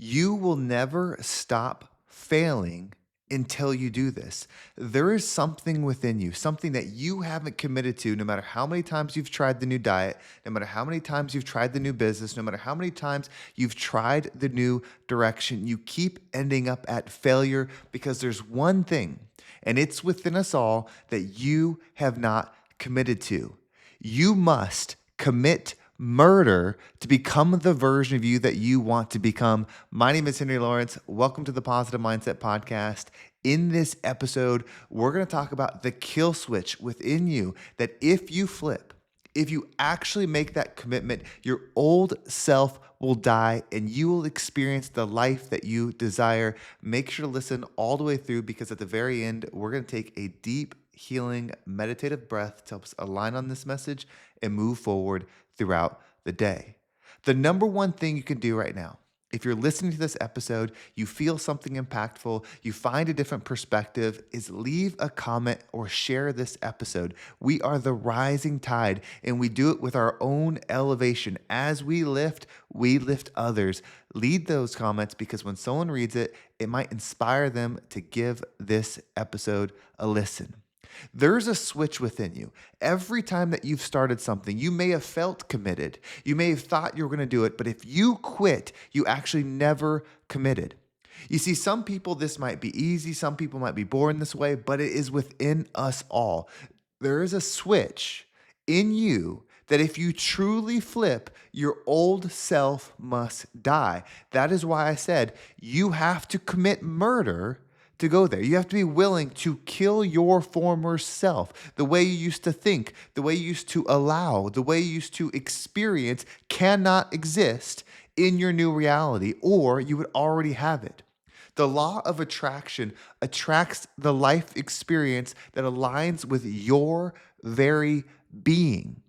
You will never stop failing until you do this. There is something within you, something that you haven't committed to, no matter how many times you've tried the new diet, no matter how many times you've tried the new business, no matter how many times you've tried the new direction. You keep ending up at failure because there's one thing, and it's within us all that you have not committed to. You must commit murder to become the version of you that you want to become. My name is Henry Lawrence. Welcome to the Positive Mindset Podcast. In this episode, we're going to talk about the kill switch within you that if you flip, if you actually make that commitment, your old self will die and you will experience the life that you desire. Make sure to listen all the way through because at the very end, we're going to take a deep, healing, meditative breath to help us align on this message and move forward throughout the day. The number one thing you can do right now, if you're listening to this episode, you feel something impactful, you find a different perspective, is leave a comment or share this episode. We are the rising tide, and we do it with our own elevation. As we lift others. Lead those comments because when someone reads it, it might inspire them to give this episode a listen. There's a switch within you. Every time that you've started something, you may have felt committed. You may have thought you were going to do it, but if you quit, you actually never committed. You see, some people, this might be easy. Some people might be born this way, but it is within us all. There is a switch in you that if you truly flip, your old self must die. That is why I said you have to commit murder to go there. You have to be willing to kill your former self. The way you used to think, the way you used to allow, the way you used to experience cannot exist in your new reality, or you would already have it. The law of attraction attracts the life experience that aligns with your very being.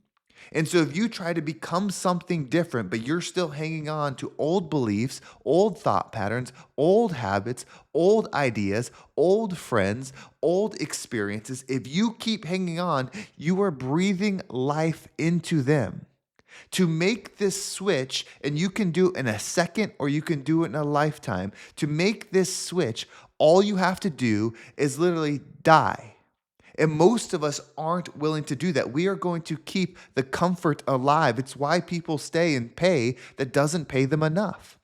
And so if you try to become something different, but you're still hanging on to old beliefs, old thought patterns, old habits, old ideas, old friends, old experiences, if you keep hanging on, you are breathing life into them. To make this switch, and you can do it in a second or you can do it in a lifetime, to make this switch, all you have to do is literally die. And most of us aren't willing to do that. We are going to keep the comfort alive. It's why people stay and pay that doesn't pay them enough.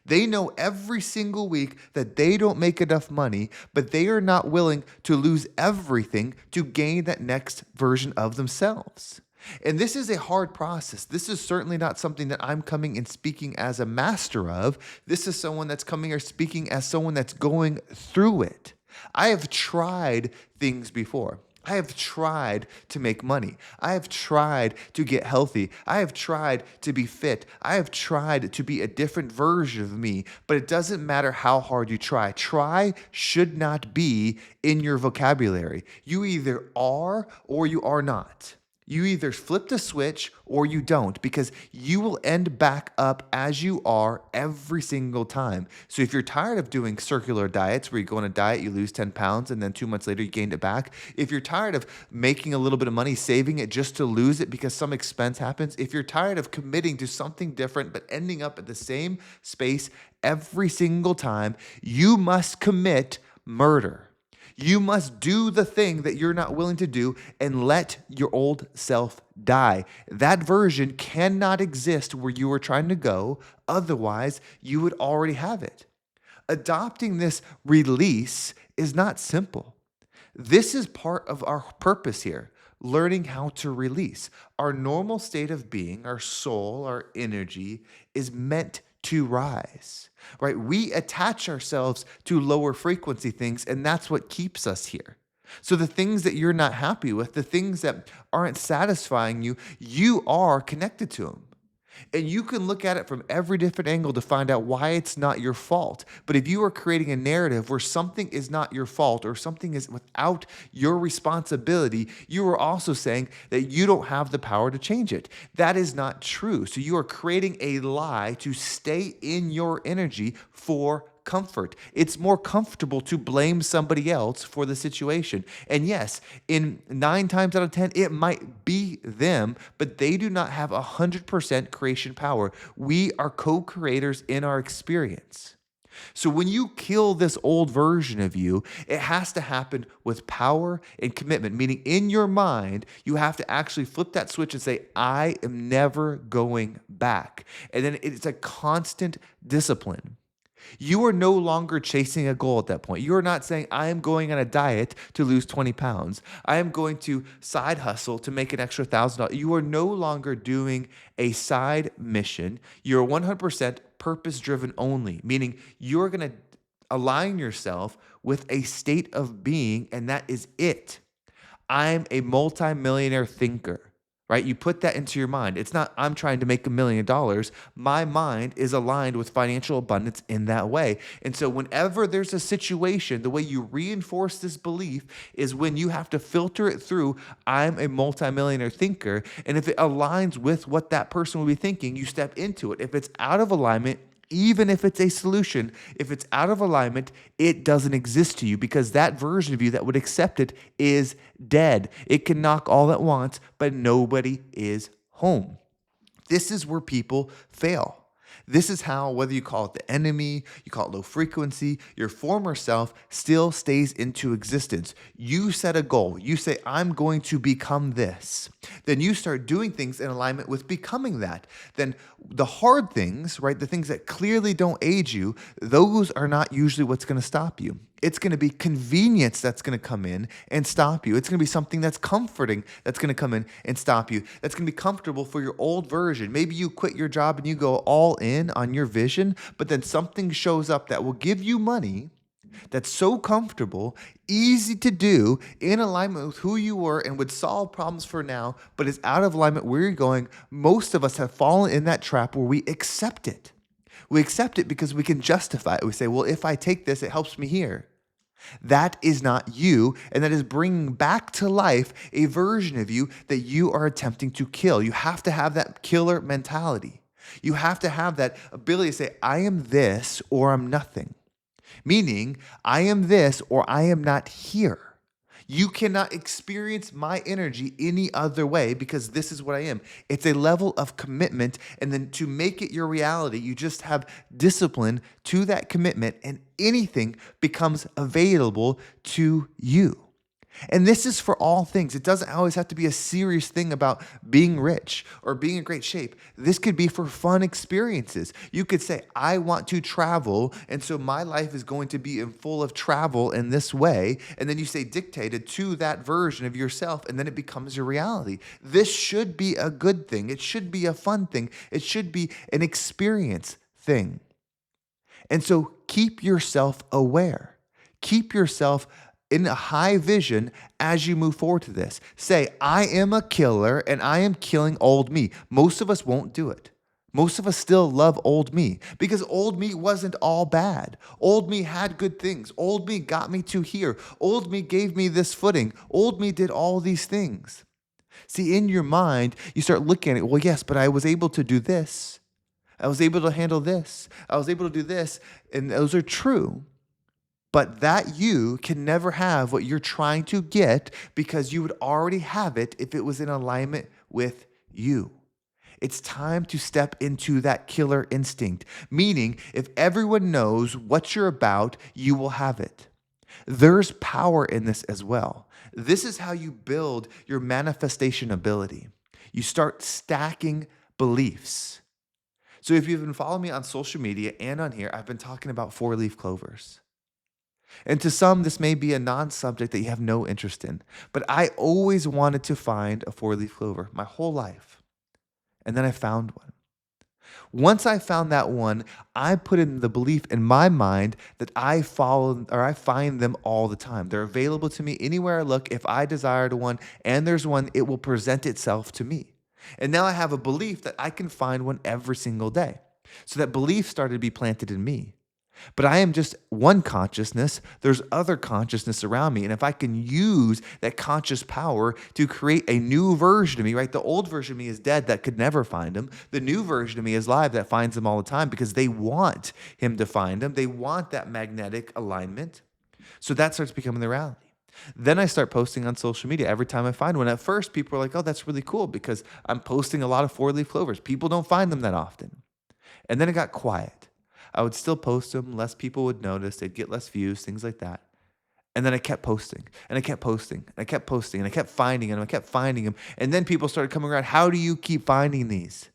They know every single week that they don't make enough money, but they are not willing to lose everything to gain that next version of themselves. And this is a hard process. This is certainly not something that I'm coming and speaking as a master of. This is someone that's coming or speaking as someone that's going through it. I have tried things before. I have tried to make money. I have tried to get healthy. I have tried to be fit. I have tried to be a different version of me, but it doesn't matter how hard you try. Try should not be in your vocabulary. You either are or you are not. You either flip the switch or you don't, because you will end back up as you are every single time. So if you're tired of doing circular diets where you go on a diet, you lose 10 pounds, and then 2 months later you gained it back. If you're tired of making a little bit of money, saving it just to lose it because some expense happens. If you're tired of committing to something different but ending up at the same space every single time, you must commit murder. You must do the thing that you're not willing to do and let your old self die. That version cannot exist where you are trying to go. Otherwise, you would already have it. Adopting this release is not simple. This is part of our purpose here, learning how to release. Our normal state of being, our soul, our energy is meant to rise, right? We attach ourselves to lower frequency things, and that's what keeps us here. So the things that you're not happy with, the things that aren't satisfying you, you are connected to them. And you can look at it from every different angle to find out why it's not your fault. But if you are creating a narrative where something is not your fault or something is without your responsibility, you are also saying that you don't have the power to change it. That is not true. So you are creating a lie to stay in your energy for comfort. It's more comfortable to blame somebody else for the situation. And yes, in 9 times out of 10, it might be them, but they do not have 100% creation power. We are co-creators in our experience. So when you kill this old version of you, it has to happen with power and commitment, meaning in your mind, you have to actually flip that switch and say, I am never going back. And then it's a constant discipline. You are no longer chasing a goal at that point. You are not saying, I am going on a diet to lose 20 pounds. I am going to side hustle to make an extra $1,000. You are no longer doing a side mission. You're 100% purpose driven only, meaning you're going to align yourself with a state of being, and that is it. I'm a multimillionaire thinker, right? You put that into your mind. It's not, I'm trying to make $1 million. My mind is aligned with financial abundance in that way. And so whenever there's a situation, the way you reinforce this belief is when you have to filter it through, I'm a multimillionaire thinker. And if it aligns with what that person will be thinking, you step into it. If it's out of alignment, even if it's a solution, if it's out of alignment, it doesn't exist to you because that version of you that would accept it is dead. It can knock all it wants, but nobody is home. This is where people fail. This is how, whether you call it the enemy, you call it low frequency, your former self still stays into existence. You set a goal. You say, I'm going to become this. Then you start doing things in alignment with becoming that. Then the hard things, right, the things that clearly don't aid you, those are not usually what's going to stop you. It's going to be convenience that's going to come in and stop you. It's going to be something that's comforting that's going to come in and stop you. That's going to be comfortable for your old version. Maybe you quit your job and you go all in on your vision, but then something shows up that will give you money that's so comfortable, easy to do, in alignment with who you were and would solve problems for now, but is out of alignment where you're going. Most of us have fallen in that trap where we accept it. We accept it because we can justify it. We say, well, if I take this, it helps me here. That is not you, and that is bringing back to life a version of you that you are attempting to kill. You have to have that killer mentality. You have to have that ability to say, I am this or I'm nothing. Meaning, I am this or I am not here. You cannot experience my energy any other way because this is what I am. It's a level of commitment. And then to make it your reality, you just have discipline to that commitment and anything becomes available to you. And this is for all things. It doesn't always have to be a serious thing about being rich or being in great shape. This could be for fun experiences. You could say, I want to travel, and so my life is going to be in full of travel in this way. And then you say dictated to that version of yourself, and then it becomes your reality. This should be a good thing. It should be a fun thing. It should be an experience thing. And so keep yourself aware. Keep yourself in a high vision as you move forward to this. Say, I am a killer and I am killing old me. Most of us won't do it. Most of us still love old me because old me wasn't all bad. Old me had good things. Old me got me to here. Old me gave me this footing. Old me did all these things. See, in your mind, you start looking at it. Well, yes, but I was able to do this. I was able to handle this. I was able to do this. And those are true. But that you can never have what you're trying to get because you would already have it if it was in alignment with you. It's time to step into that killer instinct, meaning if everyone knows what you're about, you will have it. There's power in this as well. This is how you build your manifestation ability. You start stacking beliefs. So if you've been following me on social media and on here, I've been talking about 4-leaf clovers. And to some, this may be a non-subject that you have no interest in. But I always wanted to find a 4-leaf clover my whole life. And then I found one. Once I found that one, I put in the belief in my mind that I follow or I find them all the time. They're available to me anywhere I look. If I desired one and there's one, it will present itself to me. And now I have a belief that I can find one every single day. So that belief started to be planted in me. But I am just one consciousness. There's other consciousness around me. And if I can use that conscious power to create a new version of me, right? The old version of me is dead that could never find him. The new version of me is live that finds him all the time because they want him to find him. They want that magnetic alignment. So that starts becoming the reality. Then I start posting on social media every time I find one. At first, people are like, oh, that's really cool because I'm posting a lot of four-leaf clovers. People don't find them that often. And then it got quiet. I would still post them. Less people would notice. They'd get less views, things like that. And then I kept posting and I kept posting and I kept posting and I kept finding them. I kept finding them. And then people started coming around. How do you keep finding these?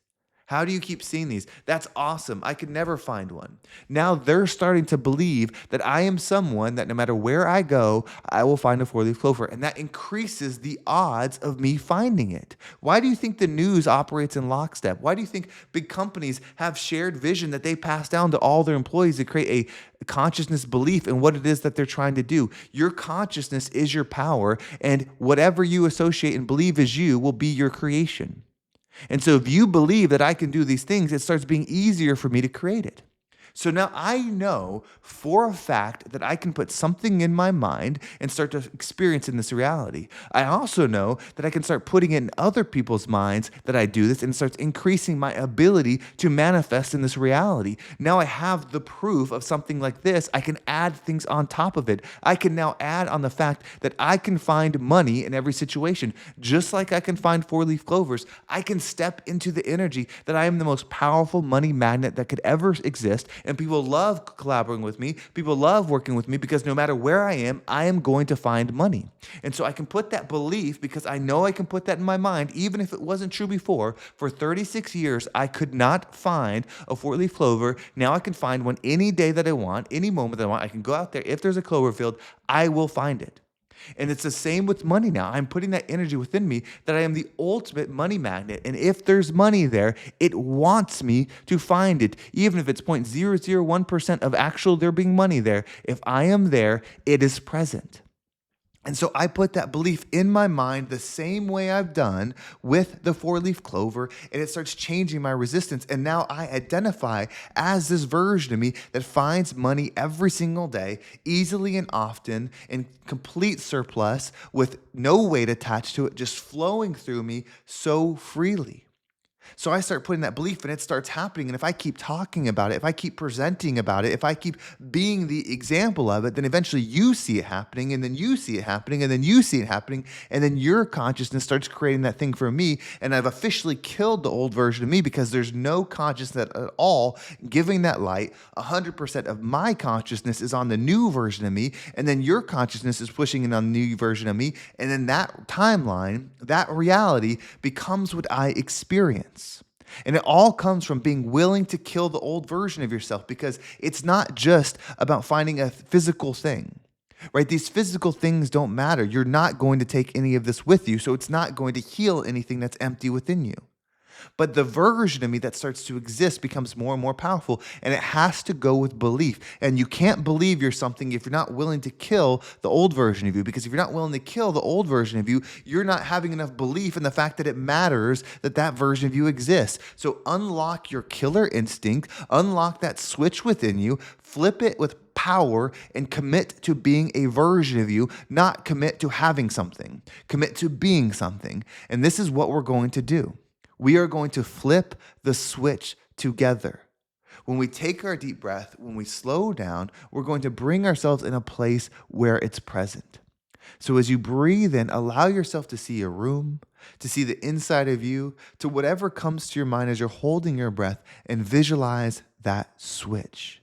How do you keep seeing these? That's awesome. I could never find one. Now they're starting to believe that I am someone that no matter where I go, I will find a four-leaf clover. And that increases the odds of me finding it. Why do you think the news operates in lockstep? Why do you think big companies have shared vision that they pass down to all their employees to create a consciousness belief in what it is that they're trying to do? Your consciousness is your power, and whatever you associate and believe is you will be your creation. And so if you believe that I can do these things, it starts being easier for me to create it. So now I know for a fact that I can put something in my mind and start to experience in this reality. I also know that I can start putting it in other people's minds that I do this, and it starts increasing my ability to manifest in this reality. Now I have the proof of something like this. I can add things on top of it. I can now add on the fact that I can find money in every situation. Just like I can find four-leaf clovers, I can step into the energy that I am the most powerful money magnet that could ever exist. And people love collaborating with me. People love working with me because no matter where I am going to find money. And so I can put that belief because I know I can put that in my mind, even if it wasn't true before. For 36 years, I could not find a four-leaf clover. Now I can find one any day that I want, any moment that I want. I can go out there. If there's a clover field, I will find it. And it's the same with money now. I'm putting that energy within me that I am the ultimate money magnet. And if there's money there, it wants me to find it. Even if it's 0.001% of actual there being money there, if I am there, it is present. And so I put that belief in my mind the same way I've done with the four-leaf clover, and it starts changing my resistance. And now I identify as this version of me that finds money every single day, easily and often, in complete surplus, with no weight attached to it, just flowing through me so freely. So I start putting that belief and it starts happening. And if I keep talking about it, if I keep presenting about it, if I keep being the example of it, then eventually you see it happening, and then you see it happening, and then you see it happening. And then your consciousness starts creating that thing for me. And I've officially killed the old version of me because there's no consciousness at all giving that light. 100% of my consciousness is on the new version of me. And then your consciousness is pushing in on the new version of me. And then that timeline, that reality becomes what I experience. And it all comes from being willing to kill the old version of yourself, because it's not just about finding a physical thing, right? These physical things don't matter. You're not going to take any of this with you, so it's not going to heal anything that's empty within you. But the version of me that starts to exist becomes more and more powerful, and it has to go with belief. And you can't believe you're something if you're not willing to kill the old version of you, because if you're not willing to kill the old version of you, you're not having enough belief in the fact that it matters that that version of you exists. So unlock your killer instinct, unlock that switch within you, flip it with power, and commit to being a version of you, not commit to having something. Commit to being something. And this is what we're going to do. We are going to flip the switch together. When we take our deep breath, when we slow down, we're going to bring ourselves in a place where it's present. So as you breathe in, allow yourself to see a room, to see the inside of you, to whatever comes to your mind as you're holding your breath, and visualize that switch.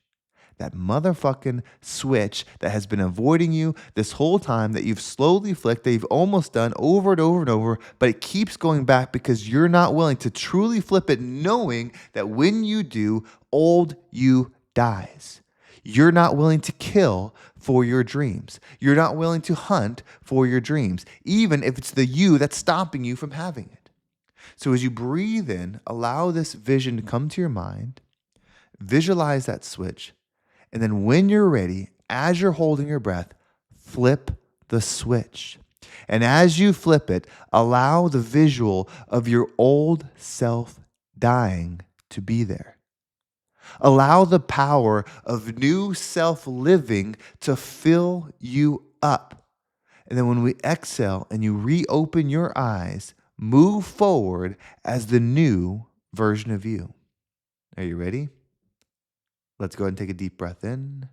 That motherfucking switch that has been avoiding you this whole time, that you've slowly flicked, that you've almost done over and over and over, but it keeps going back because you're not willing to truly flip it, knowing that when you do, old you dies. You're not willing to kill for your dreams. You're not willing to hunt for your dreams, even if it's the you that's stopping you from having it. So as you breathe in, allow this vision to come to your mind, visualize that switch. And then when you're ready, as you're holding your breath, flip the switch. And as you flip it, allow the visual of your old self dying to be there. Allow the power of new self living to fill you up. And then when we exhale and you reopen your eyes, move forward as the new version of you. Are you ready? Let's go ahead and take a deep breath in.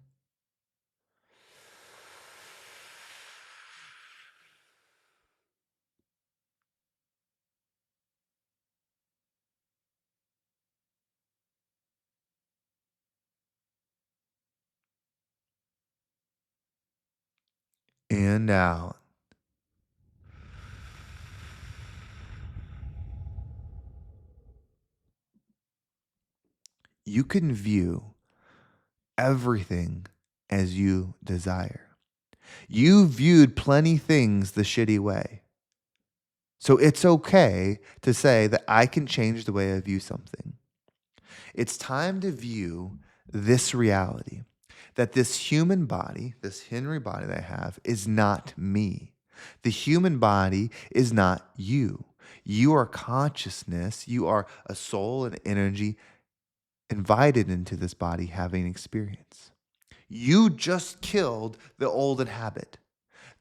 And out. You can view everything as you desire. You viewed plenty things the shitty way. So it's okay to say that I can change the way I view something. It's time to view this reality that this human body, this Henry body that I have, is not me. The human body is not you. You are consciousness, you are a soul and energy invited into this body having experience. You just killed the old habit.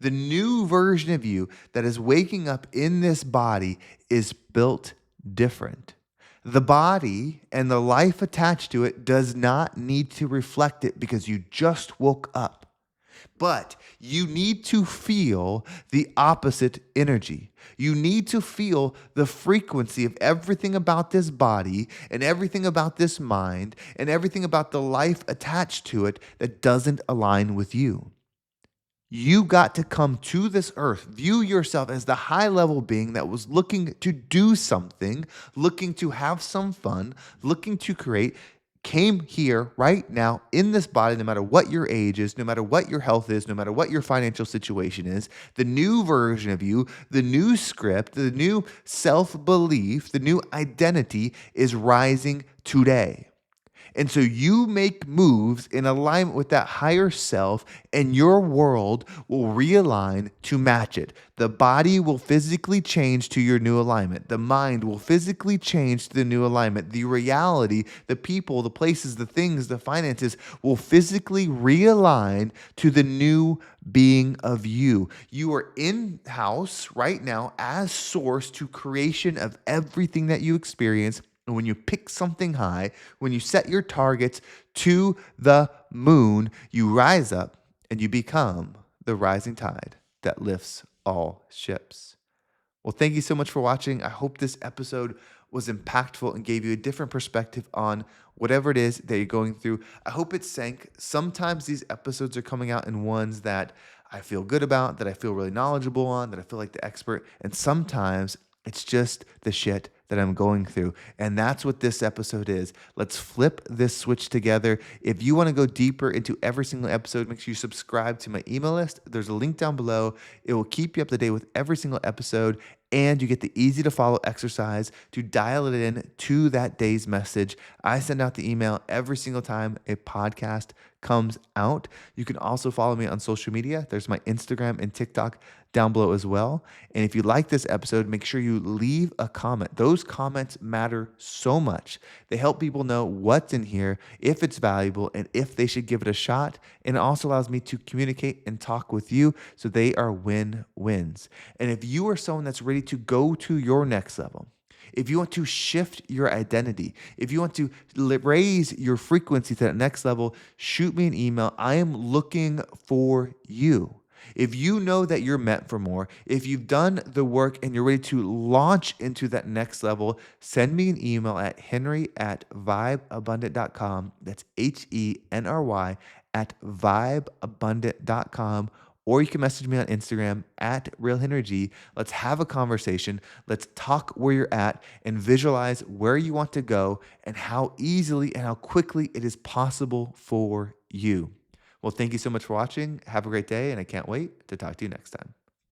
The new version of you that is waking up in this body is built different. The body and the life attached to it does not need to reflect it because you just woke up. But you need to feel the opposite energy. You need to feel the frequency of everything about this body and everything about this mind and everything about the life attached to it that doesn't align with you. You got to come to this earth, view yourself as the high level being that was looking to do something, looking to have some fun, looking to create, came here right now in this body, no matter what your age is, no matter what your health is, no matter what your financial situation is, the new version of you, the new script, the new self belief, the new identity is rising today. And so you make moves in alignment with that higher self, and your world will realign to match it. The body will physically change to your new alignment. The mind will physically change to the new alignment. The reality, the people, the places, the things, the finances will physically realign to the new being of you. You are in house right now as source to creation of everything that you experience. And when you pick something high, when you set your targets to the moon, you rise up and you become the rising tide that lifts all ships. Well, thank you so much for watching. I hope this episode was impactful and gave you a different perspective on whatever it is that you're going through. I hope it sank. Sometimes these episodes are coming out in ones that I feel good about, that I feel really knowledgeable on, that I feel like the expert. And sometimes it's just the shit that I'm going through. And that's what this episode is. Let's flip this switch together. If you want to go deeper into every single episode, make sure you subscribe to my email list. There's a link down below. It will keep you up to date with every single episode. And you get the easy to follow exercise to dial it in to that day's message. I send out the email every single time a podcast comes out. You can also follow me on social media. There's my Instagram and TikTok down below as well. And if you like this episode, make sure you leave a comment. Those comments matter so much. They help people know what's in here, if it's valuable, and if they should give it a shot. And it also allows me to communicate and talk with you, so they are win-wins. And if you are someone that's ready to go to your next level, if you want to shift your identity, if you want to raise your frequency to that next level, shoot me an email. I am looking for you. If you know that you're meant for more, if you've done the work and you're ready to launch into that next level, send me an email at henry@vibeabundant.com. That's HENRY @vibeabundant.com. Or you can message me on Instagram at RealHenryG. Let's have a conversation. Let's talk where you're at and visualize where you want to go and how easily and how quickly it is possible for you. Well, thank you so much for watching. Have a great day, and I can't wait to talk to you next time.